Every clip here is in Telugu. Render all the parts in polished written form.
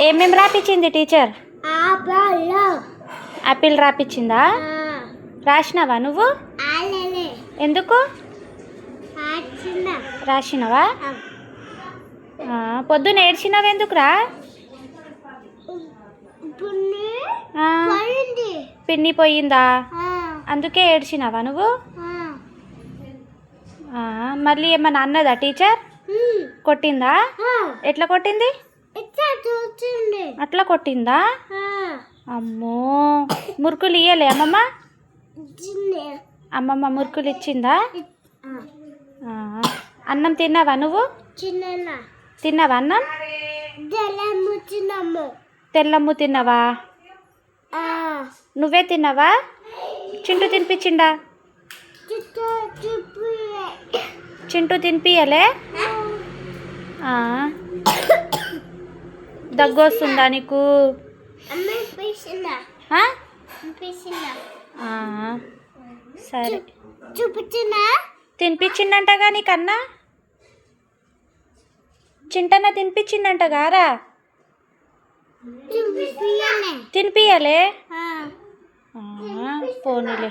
ఏమేమి రాపిచ్చింది టీచర్? యాపిల్ రాపిచ్చిందా? రాసినావా నువ్వు? ఎందుకు రాసినావా? పొద్దున ఏడ్చినావు ఎందుకురా? పిన్ని పోయిందా? అందుకే ఏడ్చినావా నువ్వు? మళ్ళీ ఏమన్నా అన్నదా టీచర్? కొట్టిందా? ఎట్లా కొట్టింది? అట్లా కొట్టిందా? అమ్మో, మురుకులు ఇయ్యలే అమ్మమ్మ? అమ్మమ్మ మురుకులు ఇచ్చిందా? అన్నం తిన్నావా నువ్వు? తిన్నావా అన్నం? తెల్లమ్ము తిన్నావా? నువ్వే తిన్నావా? చింటూ తినిపించిండా? చింటూ తినిపియలే? దగ్గు వస్తుందా నీకు? సరే, తినిపించిందంటగా నీకన్నా? చింటన్న తినిపించిందంటగా రా? తినిపియలే? పోనీలే.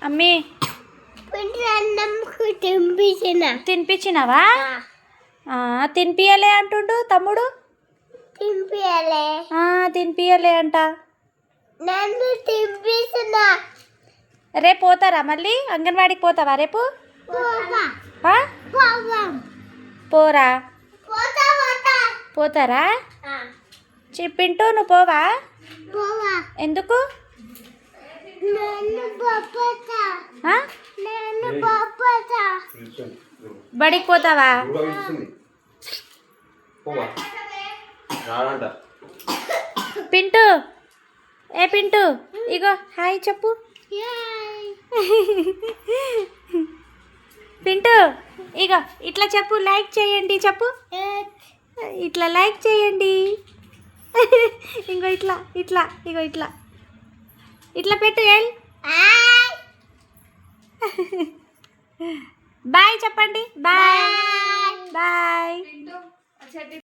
అమ్మీ తినిపించినావా? తినిపియలే అంటుండు తమ్ముడు. తినిపియలే అంట. రేపు పోతారా మళ్ళీ? అంగన్వాడికి పోతావా రేపు? పోరా? పోతారా? చెప్పింటూ నువ్వు పోవా? ఎందుకు? బడికి పోతావా? పింటూ, ఏ పింటూ, ఇగో హాయ్ చెప్పు. పింటూ, ఇగో ఇట్లా చెప్పు, లైక్ చేయండి చెప్పు. ఇట్లా లైక్ చేయండి. ఇంకో ఇట్లా ఇట్లా, ఇగో ఇట్లా ఇట్లా పెట్టు. బాయ్ చెప్పండి. Bye bye.